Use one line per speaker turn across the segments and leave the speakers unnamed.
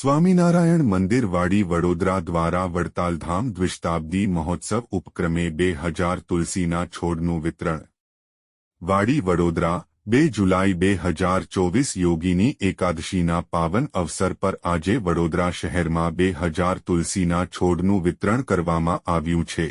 સ્વામિનારાયણ મંદિર વાડી વડોદરા દ્વારા વડતાલધામ દ્વિશતાબ્દી મહોત્સવ ઉપક્રમે 2000 તુલસીના છોડનું વિતરણ. વાડી વડોદરા 2 જુલાઈ 2024 યોગીની એકાદશીના પાવન અવસર પર આજે વડોદરા શહેરમાં 2000 તુલસીના છોડનું વિતરણ કરવામાં આવ્યું છે.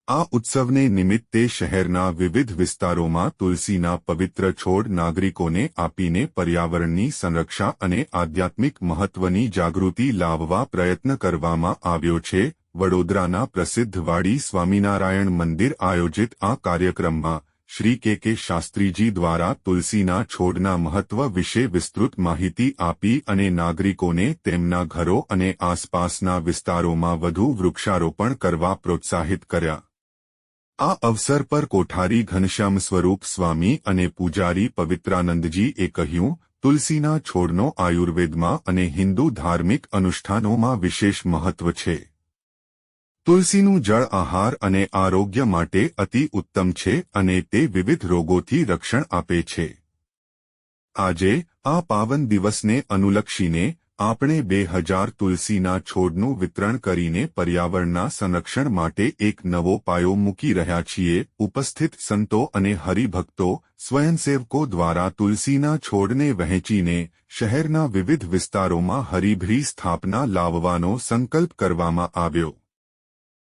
આ ઉત્સવને નિમિત્તે શહેરના વિવિધ વિસ્તારોમાં તુલસીના પવિત્ર છોડ નાગરિકોને આપીને પર્યાવરણની સંરક્ષા અને આધ્યાત્મિક મહત્વની જાગૃતિ લાવવા પ્રયત્ન કરવામાં આવ્યો છે. વડોદરાના પ્રસિદ્ધ વાડી સ્વામિનારાયણ મંદિર આયોજિત આ કાર્યક્રમમાં શ્રી કે શાસ્ત્રીજી દ્વારા તુલસીના છોડના મહત્વ વિશે વિસ્તૃત માહિતી આપી અને નાગરિકોને તેમના ઘરો અને આસપાસના વિસ્તારોમાં વધુ વૃક્ષારોપણ કરવા પ્રોત્સાહિત કર્યા. આ અવસર પર કોઠારી ઘનશ્યામ સ્વરૂપ સ્વામી અને પૂજારી પવિત્રાનંદજીએ કહ્યું, તુલસીના છોડનો આયુર્વેદમાં અને હિન્દુ ધાર્મિક અનુષ્ઠાનોમાં વિશેષ મહત્વ છે. તુલસીનું જળ આહાર અને આરોગ્ય માટે અતિ ઉત્તમ છે અને તે વિવિધ રોગોથી રક્ષણ આપે છે. આજે આ પાવન દિવસને અનુલક્ષીને આપણે 2000 તુલસીના છોડનું વિતરણ કરીને પર્યાવરણના સંરક્ષણ માટે એક નવો પાયો મૂકી રહ્યા છીએ. ઉપસ્થિત સંતો અને હરિભક્તો, સ્વયંસેવકો દ્વારા તુલસીના છોડને વહેંચીને શહેરના વિવિધ વિસ્તારોમાં હરિભરી સ્થાપના લાવવાનો સંકલ્પ કરવામાં આવ્યો.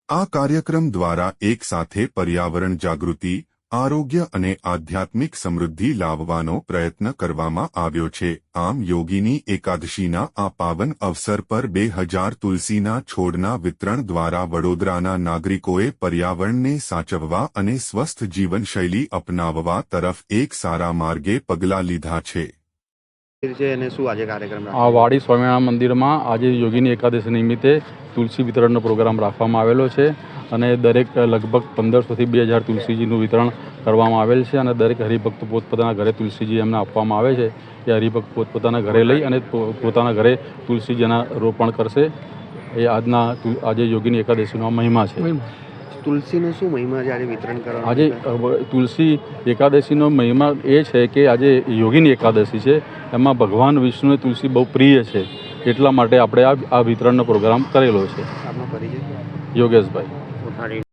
આ કાર્યક્રમ દ્વારા એક સાથે પર્યાવરણ જાગૃતિ, આરોગ્ય અને આધ્યાત્મિક સમૃદ્ધિ લાવવાનો પ્રયત્ન કરવામાં આવ્યો છે. આમ યોગીની એકાદશીના આ પાવન અવસર પર 2000 તુલસીના છોડના વિતરણ દ્વારા વડોદરાના નાગરિકોએ પર્યાવરણને સાચવવા અને સ્વસ્થ જીવનશૈલી અપનાવવા તરફ એક સારા માર્ગે પગલાં લીધા છે.
આ વાડી સ્વામિનારાયણ મંદિરમાં આજે યોગીની એકાદશી નિમિત્તે તુલસી વિતરણનો પ્રોગ્રામ રાખવામાં આવેલો છે અને દરેક લગભગ 1500થી 2000 તુલસીજીનું વિતરણ કરવામાં આવેલ છે અને દરેક હરિભક્તો પોતપોતાના ઘરે તુલસીજી એમને આપવામાં આવે છે. એ હરિભક્ત પોતપોતાના ઘરે લઈ અને પોતાના ઘરે તુલસીજીના રોપણ કરશે. એ આજે યોગીની એકાદશીનો મહિમા છે.
તુલસીનો શું મહિમા છે આજે વિતરણ કરવાનો?
આજે તુલસી એકાદશીનો મહિમા એ છે કે આજે યોગીની એકાદશી છે, એમાં ભગવાન વિષ્ણુને તુલસી બહુ પ્રિય છે, એટલા માટે આપણે આ વિતરણનો પ્રોગ્રામ કરેલો છે.
આપનો પરિચય?
યોગેશભાઈ.